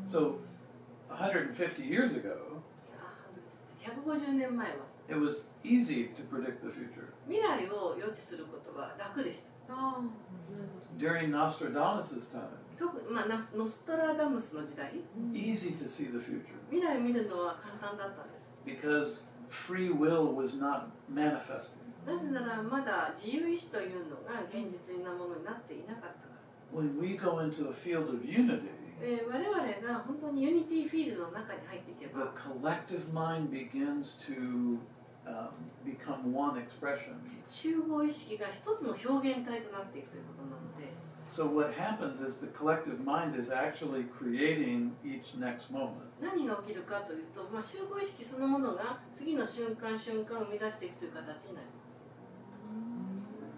So 150 years ago, 150年前は it was easy to predict the future. 未来を予知することは楽でした。During Nostradamus' time, 特に、ノストラダムスの時代、 easy to see the future 未来を見るのは簡単だったんです。 because free will was not manifesting. なぜならまだ自由意志というのが現実なものになっていなかったから。 When we go into a field of unity, 我々が本当にユニティフィールドの中に入っていけ the ば、 collective mind begins to become one expression. 集合意識が一つの表現体となっていくということなので、 So what happens is the collective mind is actually creating each next moment. 何が起きるかというと、集合意識そのものが次の瞬間瞬間を生み出していくという形になります。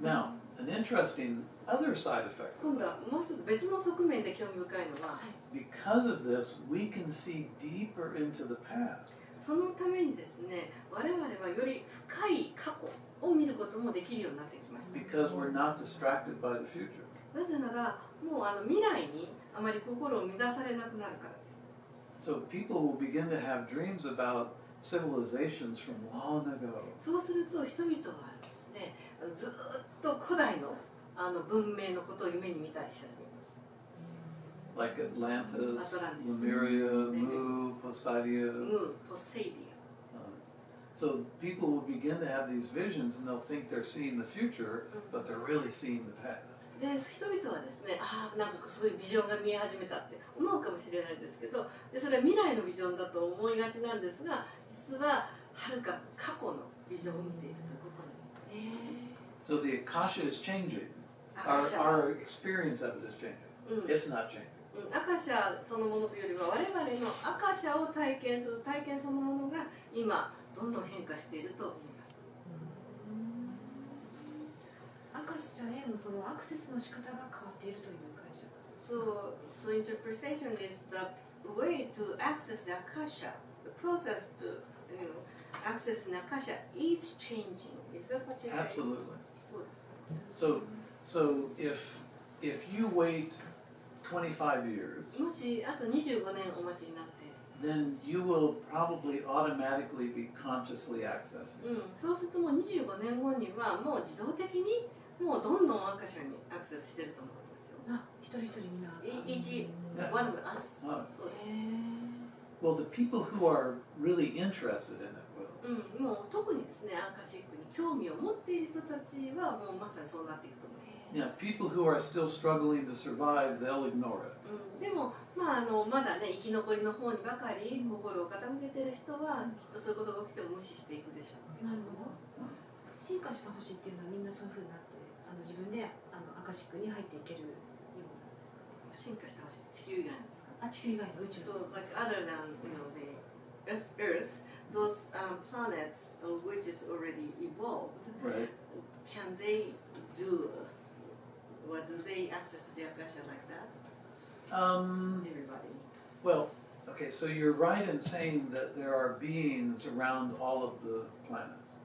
Now, an interesting other side effect 今 of 度は that, もう一つ別の側面で興味深いのは、 because of this, we can see deeper into the past. そのためにですね、我々はより深い過去を見ることもできるようになってきました。 Because we're not distracted by the future. なぜなら、もう未来にあまり心を乱されなくなるからです。 So people will begin to have dreams about civilizations from long ago. そうすると人々はですね、ずっと古代の文明のことを夢に見たりし始めます。 Like Atlantis, Atlantis. Lemuria, Mu, Poseidon. ムー、ポセイディ So people will begin to have these visions and they'll think they're seeing the future, but they're really seeing the past. ア。で、人々はですね、なんかそういうビジョンが見え始めたって思うかもしれないんですけど、でそれは未来のビジョンだと思いがちなんですが、実ははるか過去のビジョンを見ているということになります。 So the Akasha is changing. アカシャ Our experience of it is changing. It's not changing. アカシャそのものというよりは我々のアカシャを体験する体験そのものが今どんどん変化していると言います。アカシャへのそのアクセスの仕方が変わっているという解釈。 So interpretation is the way to access the akasha. The process to access the akasha is changing. Is that what you say? Absolutely. そうです。 So if you wait 25 years, もしあと25年お待ちになって、 then you will probably automatically be consciously accessing. そうするともう25年後にはもう自動的にもうどんどんアカシャにアクセスしてると思うんですよ。一人一人みんな。each one of us. そうです。 Well, the people who are really interested in it will. もう特にですね、アカシックに興味を持っている人たちはもうまさにそうなっていくと思います。 Yeah, people who are still struggling to survive, they'll ignore it. でも、まだね、生き残りの方にばかり心を傾けている人はきっとそういうことが起きても無視していくでしょう。なるほど。進化した星っていうのはみんなそういう風になって自分でアカシックに入っていけるようなんですか。進化した星って地球以外なんですか。地球以外の宇宙。So like other than the Earth, those planets which is already evolved, Right. can they do? What do they access the akasha like that? Everybody. Well, okay, so you're right in saying that there are beings around all of the planets.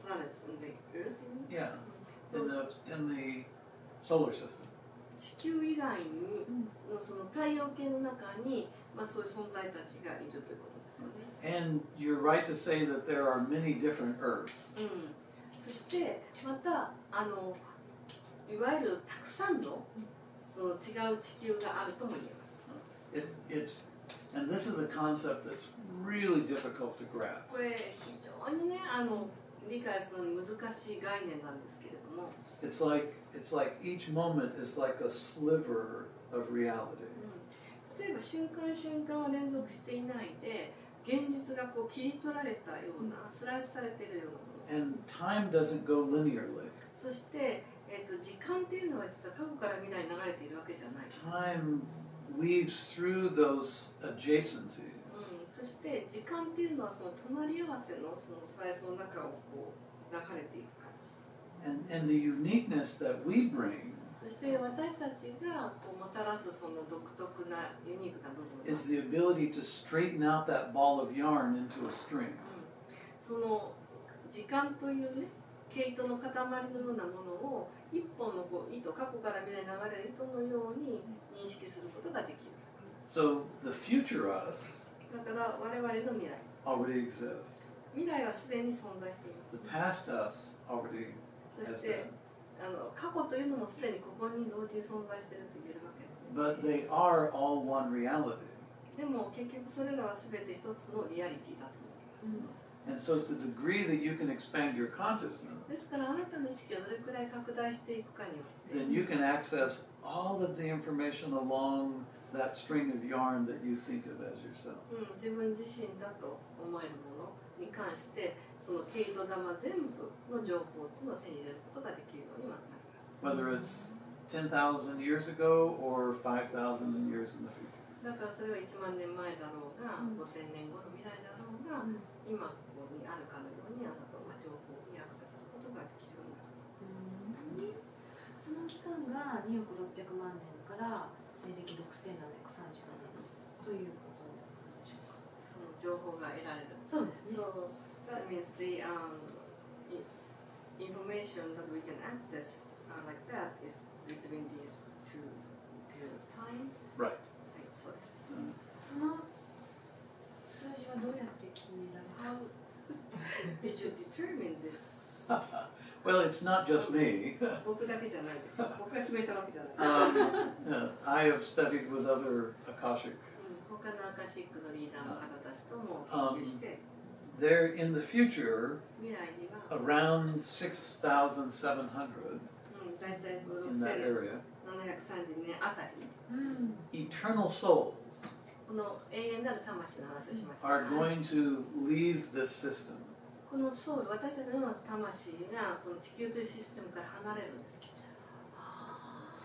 Planets in the Earth, you mean? Yeah, in the solar system. 地球以外のその太陽系の中に、そういう存在たちがいるということですよね。And you're right to say that there are many different Earths. そしてまたいわゆるたくさんのその違う地球があるとも言えます。And this is a concept that's really difficult to grasp. これ非常にね理解するのに難しい概念なんですけれども。It's like each moment is like a sliver of reality. 例えば瞬間瞬間は連続していないで、現実がこう切り取られたようなスライスされているようなもの。And time doesn't go linearly. そして、時間っていうのは実は過去から未来に流れているわけじゃない。Time weaves through those adjacencies. そして時間っていうのはその隣り合わせのそのスライスの中をこう流れていく感じ。And the uniqueness that we bring そして私たちがこうもたらすその独特なユニークな部分 is the ability to straighten out that ball of yarn into a string. その時間というね毛糸の塊のようなものを一本のこう糸過去から未来に流れる糸のように認識することができる。So the future us だから我々の未来 already exists. 未来はすでに存在していま The す past us already そ has して been. 過去というのもすでにここに同時に存在していると言えるわけ But they are all one reality. でも結局それらは全て一つのリアリティだと思います And so to the degree that you can expand your consciousness, ですからあなたの意識がどれくらい拡大していくかによって then you can access all of the information along that string of yarn that you think of as yourself. 自分自身だと思えるものに関してその毛糸玉全部の情報というのを手に入れることができるようになります Whether it's 10,000 years ago or 5,000 years in the future. だからそれは1万年前だろうが、5000年後の未来だろうが、今ここにあるかのようにあなたは情報にアクセスすることができるようになるその期間が2億600万年から西暦6735年ということなんでしょうか。その情報が得られるそうですね。 So that means the information that we can access like that is between these two period of time. Right. はい、そうです。その数字はどうやって決められた How did you determine this? Well, it's not just me. 僕だけじゃないですよ。僕が決めたわけじゃない。I have studied with other Akashic. 他のアカシックのリーダーの方たちとも研究して、There in the future, 未来には、around 6,700だいたい in that area, 6730年あたり、eternal souls この永遠なる魂の話をしました。 are going to leave this system. このソウル、私たちのような魂がこの地球というシステムから離れるんです。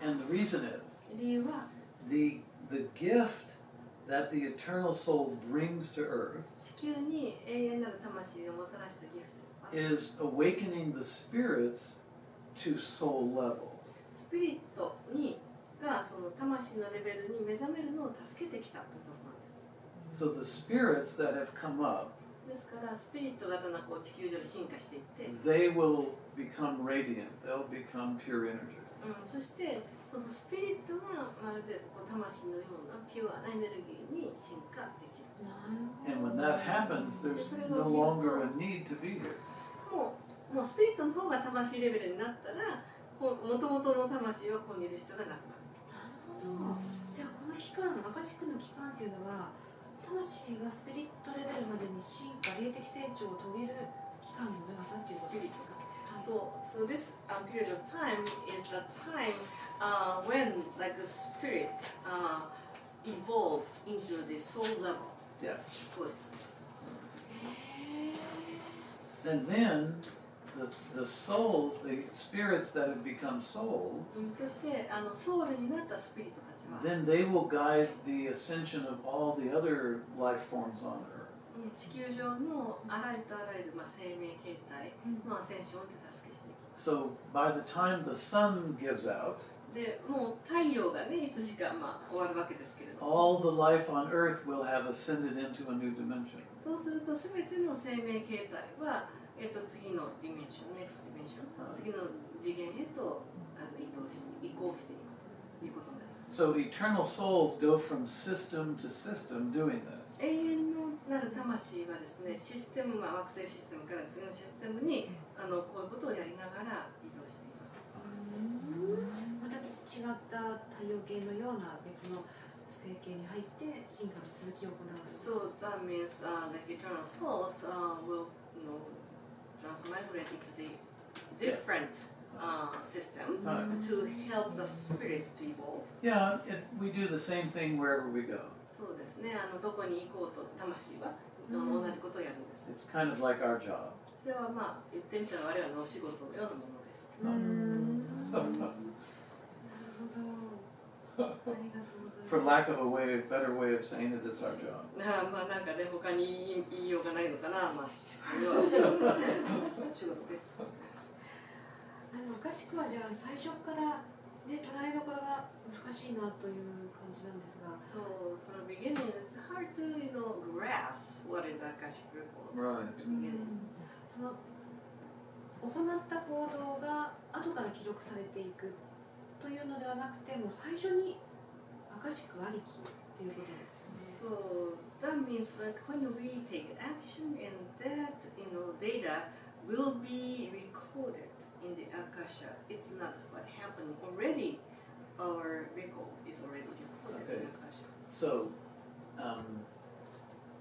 And the reason is 理由は the gift that the eternal soul brings to earth 地球に永遠なる魂をもたらしたギフトは is awakening the spirits to soul level. スピリットにがその魂のレベルに目覚めるのを助けてきたということなんです。 So the spirits that have come up, ですからスピリットがだんだんこう地球上で進化していって、 they will become radiant. They'll become pure energy. そしてそのスピリットがまるでこう魂のようなピュアなエネルギーに進化できる。 And when that happens, there's no longer a need to be here. もうスピリットの方が魂レベルになったら、もともとの魂はここにいる必要がなくなる。なるほど。じゃあこの期間、アカシックの期間っていうのは魂がスピリットレベルまでに進化、霊的成長を遂げる期間の長さっていうことですか。 So this period of time is the time when like a spirit evolves into the soul level. Yeah. そうです。 And then the souls, the spirits that have become souls, そしてソウルになったスピリットたちは、 then they will guide the ascension of all the other life forms on earth. 地球上のあらゆる生命形態のアセンションを手助けしていきます。 So by the time the sun gives out, でもう太陽がねいつしか終わるわけですけれども、 all the life on earth will have ascended into a new dimension. そうするとすべての生命形態は次のディメンション、next dimension、次の次元へと移行していくということになります。 So eternal souls go from system to system doing this. 永遠のなる魂はですね、システム、惑星システムから次のシステムにこういうことをやりながら移動しています。また違った太陽系のような別の星系に入って進化の続きを行う。 So that means the eternal souls will transmigrate into the different system to help the spirit to evolve. Yeah, we do the same thing wherever we go. そうですね、どこに行こうと魂は同じことをやるんです。 It's kind of like our job. それは言ってみたら我々のお仕事のようなものです。なるほど。ありがとうございます。 For lack of a better way of saying it, it's our job. なんかね、他に言いようがないのかな。これはお仕事です。アカシックはじゃあ最初からね、捉えどころが難しいなという感じなんですが。So from the beginning, it's hard to grasp what is Akashic report. Right. その行った行動が後から記録されていくというのではなくて、もう最初にアカカシックありきっていうことですよね。 So that means like when we take action and that data will be recorded in the Akasha. It's not what happened already. Our record is already recorded in Akasha. So,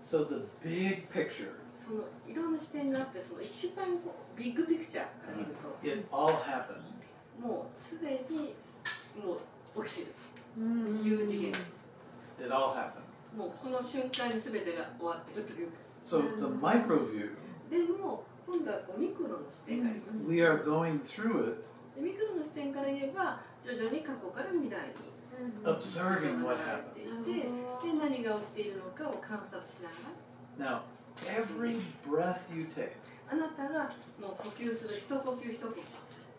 so the big picture, そのいろんな視点があって、その一番ビッグピクチャーから見ると、 it all happened. もうすでにもう起きてるという次元です。 It all happened. もうこの瞬間に全てが終わってるというか。 So the micro view, でも今度はこうミクロの視点があります。 we are going through it, でミクロの視点から言えば徐々に過去から未来に observing what 流 happened. れていて、で何が起きているのかを観察しながら、 Now, every breath you take, あなたがもう呼吸する一呼吸一呼吸、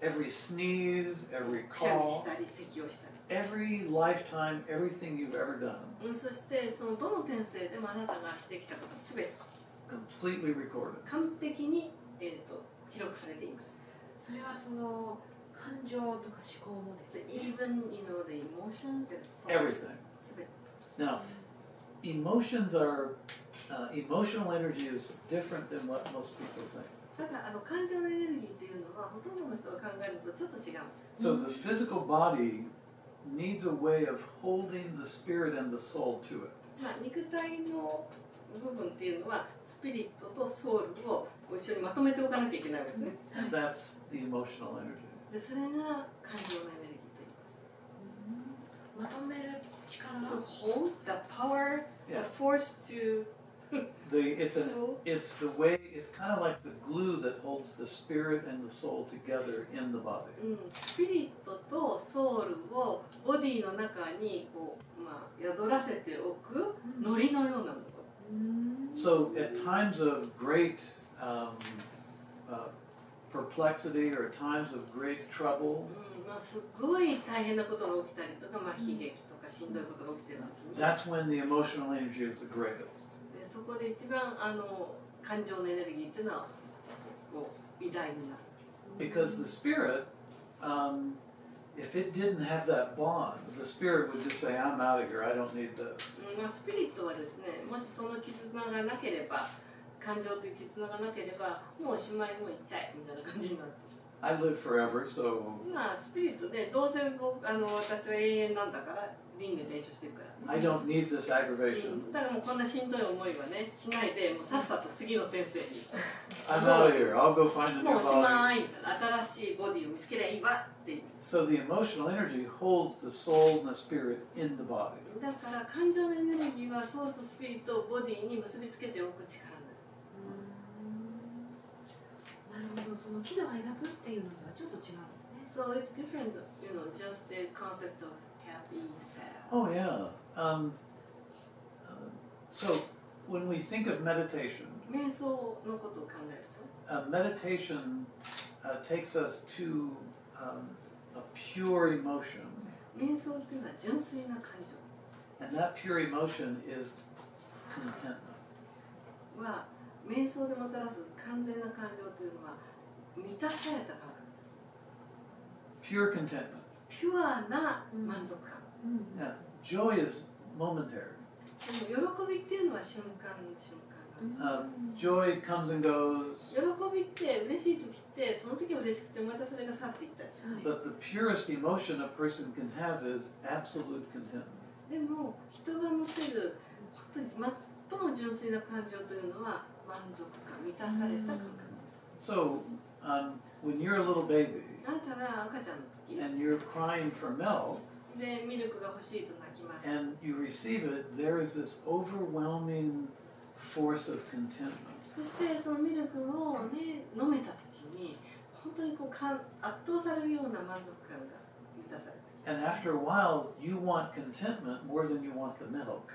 every sneeze, every くしゃみし call, たり咳をしたり、 every lifetime, everything you've ever done, そしてそのどの転生でもあなたがしてきたことすべて completely recorded. 完璧に、記録されています。それはその感情とか思考もです So ね。 even the emotions and thoughts, Everything. すべて。 Now, emotions are, emotional energy is different than what most people think. ただ感情のエネルギーっていうのはほとんどの人が考えるとちょっと違うんです。 So the physical body needs a way of holding the spirit and the soul to it. まあ、肉体の部分っていうのはスピリットとソウルを一緒にまとめておかなきゃいけないんですね。 And that's the emotional energy. でそれが感情のエネルギーと言います。まとめる力 To hold the power, Yeah. the force to It's the way, it's kind of like the glue that holds the spirit and the soul together in the body. スピリットとソウルをボディの中にこう、まあ、宿らせておく糊のようなもの。So at times of great perplexity or at times of great trouble, まあ、すごい大変なことが起きたりとか、まあ、悲劇とかしんどいことが起きてる時に、 that's when the emotional energy is the greatest. でそこで一番感情のエネルギーっていうのはこう偉大になる。 Because the spirit, if it didn't have that bond, the spirit would just say, I'm out of here, I don't need this. まあ、スピリットはですね、もしその絆がなければ、感情という絆がなければ、もうおしまい、もう行っちゃえみたいな感じになる。 I live forever, so まあ、スピリットで、どうせ私は永遠なんだから、輪廻転生してるから。 I don't need this aggravation. だからもうこんなしんどい思いはね、しないで、もうさっさと次の転生に。 I'm out of here, I'll go find a もう new おしま body. いみたいな、新しいボディを見つけりゃいいわっていう。 So the emotional energy holds the soul and the spirit in the body. だから感情のエネルギーはソウルとスピリットをボディに結びつけておく力になります。なるほど、その喜怒哀楽っていうのとはちょっと違うんですね。 So it's different, just the concept of happy, sad. Oh yeah. So when we think of meditation, 瞑想のことを考えると、 meditation takes us to a pure emotion, 瞑想っていうのは純粋な感情 and that pure emotion is contentment. は、瞑想でもたらす完全な感情というのは満たされた感覚です。 Pure contentment. ピュアな満足感。 Yeah. Joy is momentary. でも喜びっていうのは瞬間瞬間。 Joy comes and goes, 喜びって嬉しい時ってその時は嬉しくてまたそれが去っていったりします。 but the purest emotion a person can have is absolute contentment. でも人が持てる本当に最も純粋な感情というのは満足感、満たされた感覚です。 So when you're a little baby あなたが赤ちゃんの時 and you're crying for milk でミルクが欲しいと泣きます。 and you receive it, there is this overwhelming force of contentment. そしてそのミルクを、ね、飲めた時に本当にこう圧倒されるような満足感が満たされて And after a while, you want contentment more than you want the milk.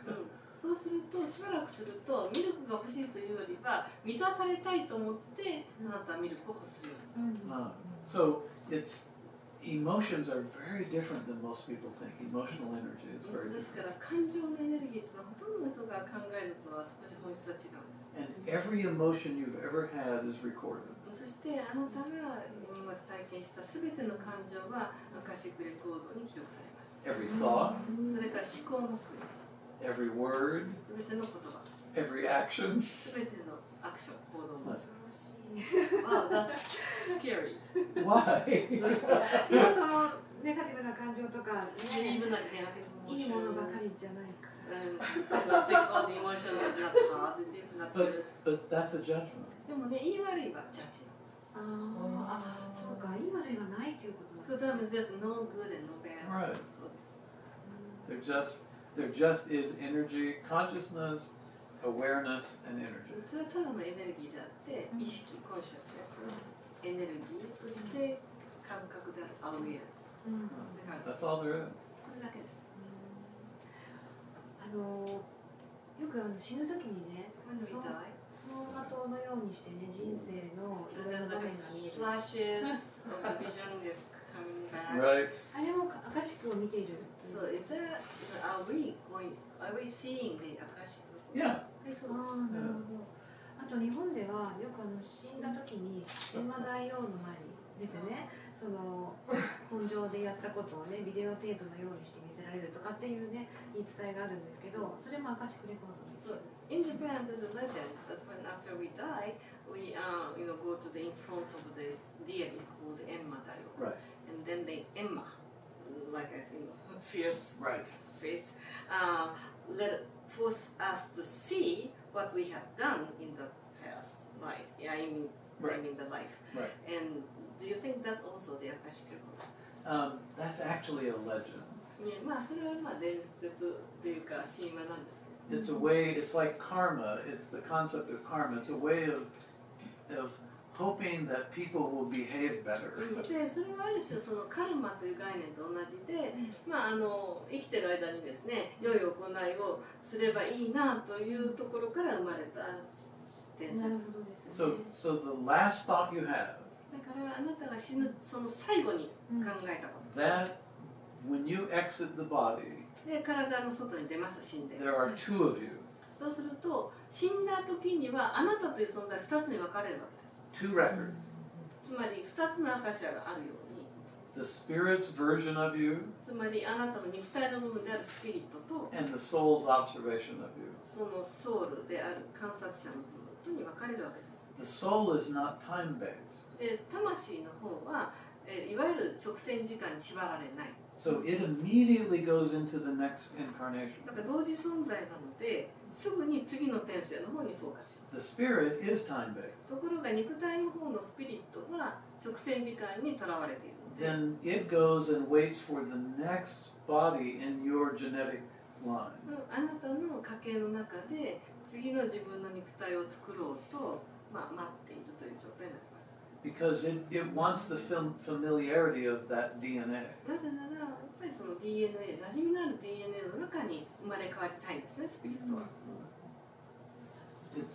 そうするとしばらくするとミルクが欲しいというよりは満たされたいと思ってあなたはミルクを欲するようになる。So emotions are very different than most people think. Emotional energy is very です different. から感情のエネルギーというのはほとんどの人が考えるとは少し本質は違うんです。 And every emotion you've ever had is recorded. そしてあなたが今まで体験したすべての感情はアカシックレコードに記録されます。every thought, それから思考もスピリット、 every word, すべての言葉、 every action. すべてのアクション、行動も。恐ろしい。 Wow, that's scary. Why? 今そのネガティブな感情とか、ね、Even like negative いいものばか emotions. りじゃないか。And I think all the emotion is not positive, not good. But that's a judgment. でもね、言い悪いはジャッジなんです。あ、そうか、いい悪いがないということなん So です that means there's no good and no bad. Right. そうです。 There just is energy, consciousness, awareness, and energy. それはただのエネルギーであって、意識、コンシャスネス、エネルギー、そして感覚であるアウェアです。だから、 That's all there is. それだけです。よく死ぬ時にね、 When we die, 走馬灯のようにしてね、人生のいろいろ there's な場 like 面が見える。 flashes of the vision is coming back. Right? あれもアカシックを見ている。 So if there, are we seeing the Akashic? Yeah. はい、そうああ、です。なるほど。あと日本ではよく死んだ時に閻魔大王の前に出てね、その本上でやったことをね、ビデオテープのようにして見せられるとかっていうね、言い伝えがあるんですけど、それもアカシックレコードです。 So in Japan, there's a legend that when after we die, we go to the in front of this deity called Emma Daio, Right. and then the Emma, like I think fierce Right. face, force us to see what we have done in the past life. Yeah, I mean the life. Right. And do you think that's also the Akashic record? That's actually a legend. ね、まあそれはまあ伝説というか神話なんですけど。 It's a way, it's like karma, it's the concept of karma, it's a way of hoping that people will behave better. でそれはある種そのカルマという概念と同じで、まあ生きてる間にですね、良い行いをすればいいなというところから生まれた伝なる説。ほどですね。 So the last thought you have, だからあなたが死ぬその最後に考えたこ that when you exit the body, と。で体の外に出ます死んで。 there are two of you, そうすると死んだ時にはあなたという存在2つに分かれるわけです。 two records. つまり2つのアカシアがあるように、 The spirit's version of you つまりあなたの肉体の部分であるスピリットと and the soul's observation of you. そのソウルである観察者の部分に分かれるわけです。 The soul is not time-based. で魂の方はいわゆる直線時間に縛られない。 So it immediately goes into the next incarnation. だから同時存在なのですぐに次の転生の方にフォーカスします。 The spirit is time-based. ところが肉体の方のスピリットは直線時間にとらわれているので、 Then it goes and waits for the next body in your genetic line. あなたの家系の中で次の自分の肉体を作ろうと、待っているという状態になります。 Because it wants the familiarity of that DNA. なぜならやっぱりその DNA、馴染みのある DNA の中に生まれ変わりたいんですね、スピリットは。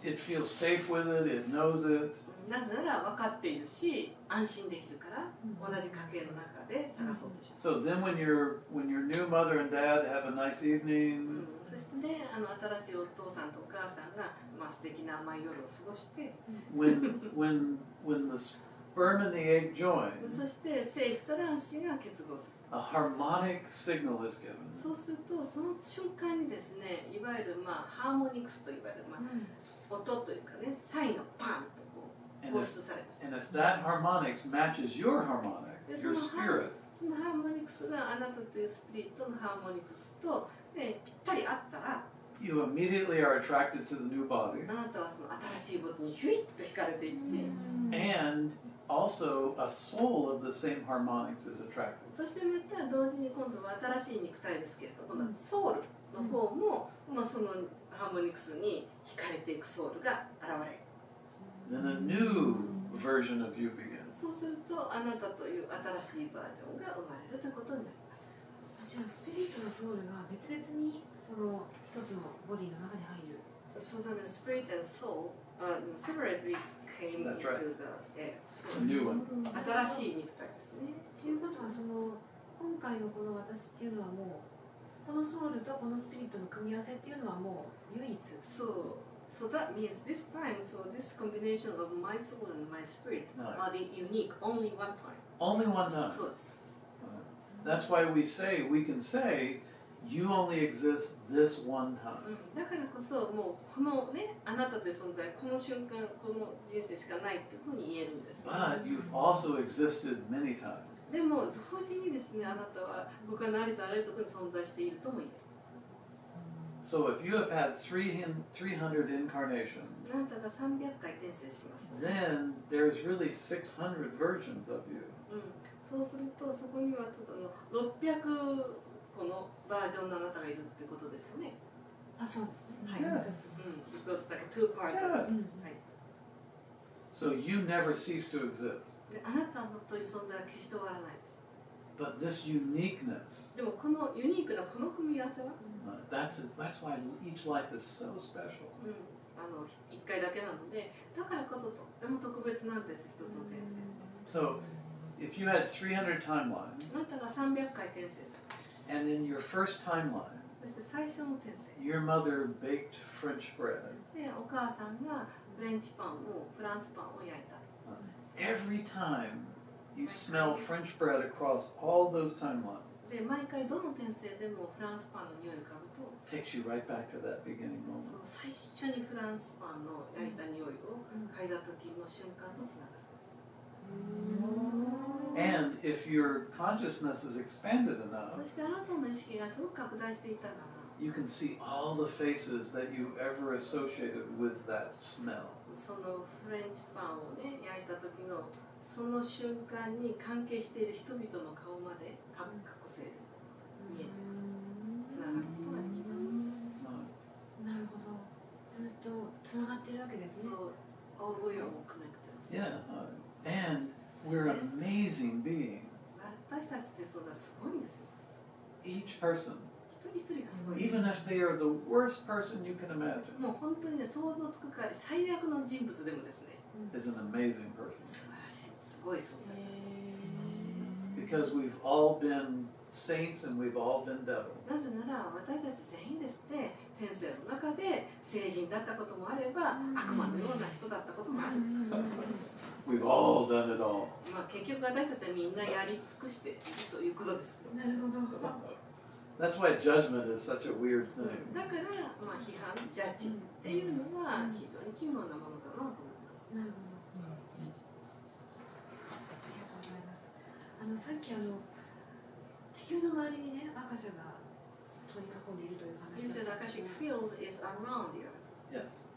It feels safe with it, it knows it. なぜなら分かっているし安心できるから同じ家系の中で探そうでしょう。 So then when your new mother and dad have a nice evening, そしてね、新しいお父さんとお母さんが、素敵な甘い夜を過ごして、 when the sperm and the egg join, そして精子と卵子が結合する。 a harmonic signal is given. そうするとその瞬間にですね、いわゆるハーモニクスといわれる、音というかね、サインがパンとこう放出されます。 And if that harmonics matches your harmonic, your spirit, そのハーモニクスがあなたというスピリットのハーモニクスと、ね、ぴったり合ったら、 you immediately are attracted to the new body. あなたはその新しいボディにヒュイッと惹かれていって、 And also a soul of the same harmonics is attracted. そしてまた同時に今度は新しい肉体ですけれども、ソウルの方も、そのハーモニクスに惹かれていくソウルが現れる。 Then a new version of you begins. そうするとあなたという新しいバージョンが生まれるということになります。じゃあスピリットのソウルが別々にその一つのボディの中に入る。So that means spirit and soul separately came That's into right. the It's a new one. 新しい肉体ですね。ということはその今回のこの私っていうのはもうこのソウルとこのスピリットの組み合わせっていうのはもう唯一。So that means this time, so this combination of my soul and my spirit Right. are the unique only one time. Only one time. そうです。That's why we can say, you only exist this one time. だからこそもうこのねあなたという存在この瞬間この人生しかないっていうふうに言えるんです。 But you've also existed many times. でも同時にですねあなたは他のありとあらゆるところに存在しているとも言える。 So if you have had 300 incarnations, あなたが300回転生します、ね。 then there's really 600 versions of you. そうするとそこには600個のバージョンのあなたがいるってことですよね。あ、そうですね。はい。 Yeah. Because like two parts of it. はい。 So you never cease to exist. であなたのという存在は決して終わらないです。 But this uniqueness, でもこのユニークなこの組み合わせは、that's why each life is so special. 1回だけなので、だからこそとっても特別なんです、一つの転生。 So if you had 300 timelines, あなたが300回転生する。 and in your first timeline, そして最初の転生。 your mother baked French bread, で、お母さんがフレンチパンを、フランスパンを焼いた。 every time you smell French bread across all those timelines, で、毎回どの転生でもフランスパンの匂いを嗅ぐと、 takes you right back to that beginning そ moment. の最初にフランスパンの焼いた匂いを嗅いだ時の瞬間とつながる。 And if your consciousness is expanded enough, そしてあなたの意識がすごく拡大していたなら、 you can see all the faces that you ever associated with that smell. そのフレンチパンをね焼いた時のその瞬間に関係している人々の顔まで過去性で見えてくる、つながることができます。 なるほど。ずっとつながってるわけですね。そう、all we are all connected. Yeah, and we're amazing beings. 私たちってそうだ、すごいんですよ。 Each person, 一人一人がすごい。 even if they are the worst person you can imagine, もう本当にね、想像つくかわり最悪の人物でもですね、 is an amazing person. 素晴らしい、すごい存在です。 Because we've all been saints and we've all been devils. なぜなら私たち全員ですね、天性の中で聖人だったこともあれば、悪魔のような人だったこともあるんです。 We've all done it all. まあ結局私たちはみんなやり尽くしているということですね。なるほど。 That's why judgment is such a weird thing. だからまあ批判、ジャッジっていうのは非常に奇妙なものだなと思います。なるほど。ありがとうございます。さっき地球の周りにね赤者が取り囲んでいるという話 He だ said ったんですけ Akashic ど、 field is around the earth. Yes.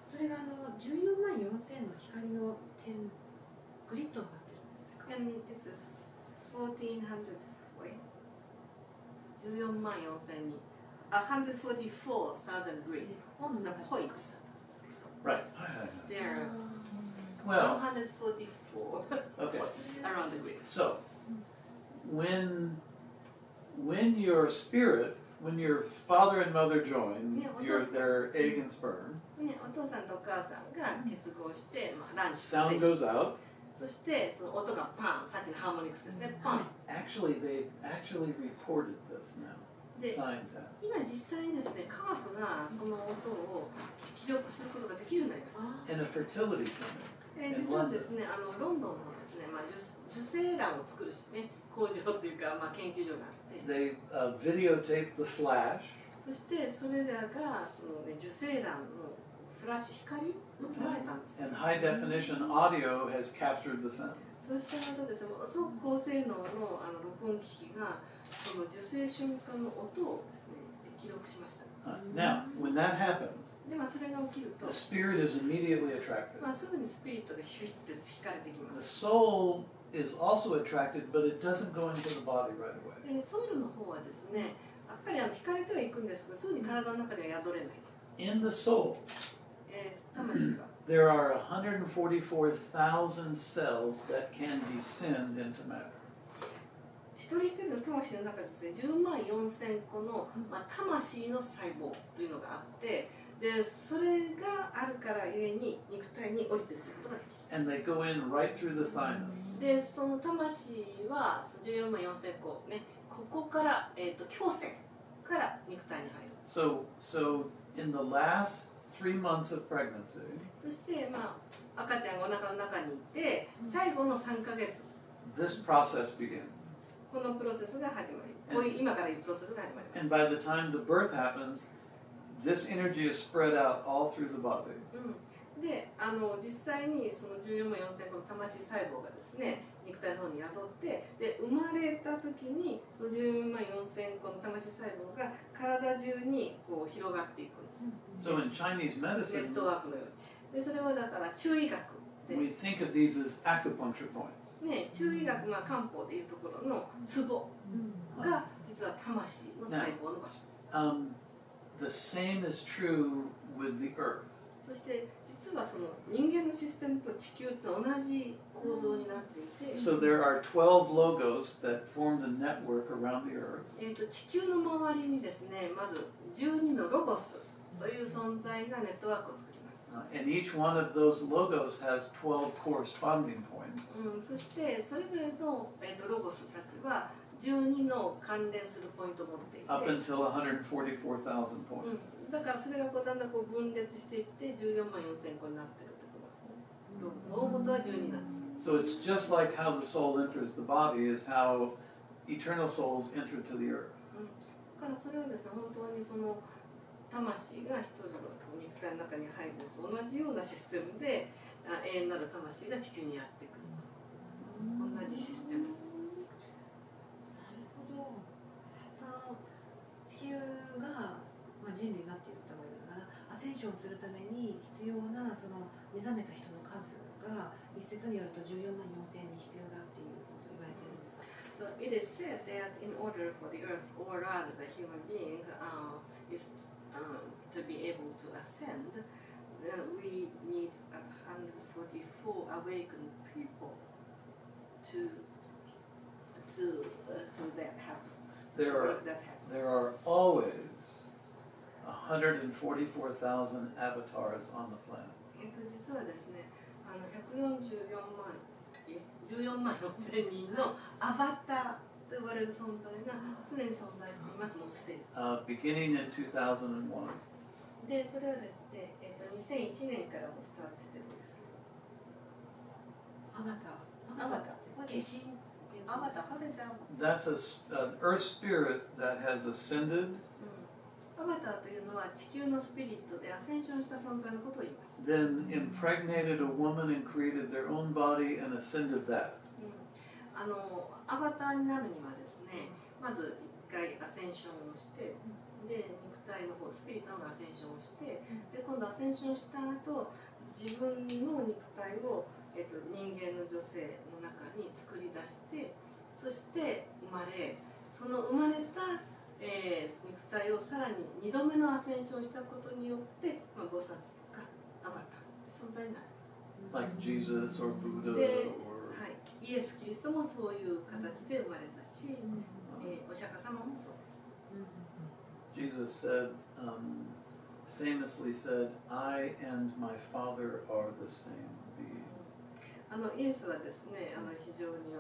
それが14万4000の光の点グリッドになってるんですか？ And it says 1400 wait 14万4000に 144,000 grid 本の the 中で points Right. there Well, 144 okay. around the grid. So, when your spirit, when your father and mother join, their egg and sperm, ね、お父さんとお母さんが結合して、まあ、ランチ sound goes out. そしてその音がパン、さっきのハーモニクスですね、パン Actually, they've actually reported this now. で Science has. 今実際にですね、科学がその音を記録することができるようになりました。 In a fertility clinic. 実はですね、ロンドンのですね、まあ、受精卵を作るしね、工場というか、まあ、研究所があって、 They videotape the flash. そしてそれらがその、ね、受精卵のフラッシュ光を捉えたんですね。 And high definition audio has captured the sound. そしてまたですね、すごく高性能の録音機器がその受精瞬間の音をですね、記録しました。 Now, when that happens, で、まあ、それが起きると the、spirit is immediately attracted. まあ、すぐにスピリットがヒュイッて引かれてきま The す。 soul is also attracted, but it doesn't go into the body right away. で、ソウルの方はですね、やっぱり惹かれてはいくんですが、すぐに体の中には宿れない。 In the soul, 魂は there are 144,000 cells that can descend into matter. 一人一人の魂の中にですね、10万4000個の、まあ、魂の細胞というのがあって、でそれがあるからゆえに肉体に降りてくることができる。 And they go in right through the thymus. でその魂は14万4000個ね、ここから、胸腺から肉体に入る。 So in the last 3 months of pregnancy, そして、まあ、赤ちゃんがお腹の中にいて、最後の3ヶ月、 this process begins. ここのプロセスが始まり、こういう今からいうプロセスが始まります。 And by the time the birth happens, this energy is spread out all through the body. で、実際にその14万4000個の魂細胞がですね、肉体の方に宿って、で生まれた時にその14万4000個の魂細胞が体中にこう広がっていくんです。So in Chinese ネ medicine, ットワークのように。でそれはだから中医学で、 we think of these as acupuncture points. ね、中医学、漢方でいうところのツボが実は魂の細胞の場所。The same is true with the earth. そして実はその人間のシステムと地球と同じ構造になっていて、 So there are 12 logos that form the network around the earth. 地球の周りにですね、まず12のロゴスという存在がネットワークを作ります。And each one of those logos has 12 corresponding points. そしてそれぞれの、ロゴスたちは12の関連するポイントを持っていて、 Up until 144,000 points. だからそれがだんだん分裂していって14万4000個になってるってことですね。大元は12なんです。 So it's just like how the soul enters the body is how eternal souls enter to the earth. だからそれはですね、本当にその魂が一人の肉体の中に入るのと同じようなシステムで、永遠なる魂が地球にやってくる。同じシステムです。なるほど。その地球が、人類がって言った方がいいのかな、アセンションするために必要なその目覚めた人の数が一説によると14万4000に必要だっていうことを言われてるんですか。 So it is said that in order for the earth or rather the human being is to be able to ascend, we need 144 awakened people to that happen. There are always 144,000 avatars on the planet. 実はですね、14万4000人のアバターと呼ばれる存在が常に存在しています。もうすでに。Beginning in 2001. で、それはですね、2001年からもスタートしてるんですけど。アバター。アバター。化身。アバター。What is Avatar? That's an earth spirit that has ascended. アバターというのは地球のスピリットでアセンションした存在のことを言います。Then impregnated a woman and created their own body and ascended that. アバターになるにはですね、まず一回アセンションをして、で肉体の方、スピリットのアセンションをして、で今度アセンションした後、自分の肉体を、人間の女性の中に作り出して、そして生まれ、その生まれた、肉体をさらに2度目のアセンションしたことによって、菩薩とかアバター存在になる。Like Jesus or Buddha で、 or はい、イエス・キリストもそういう形で生まれたし、お釈迦様もそうです。Jesus said, famously said, I and my Father are the same being. イエスはですね、非常に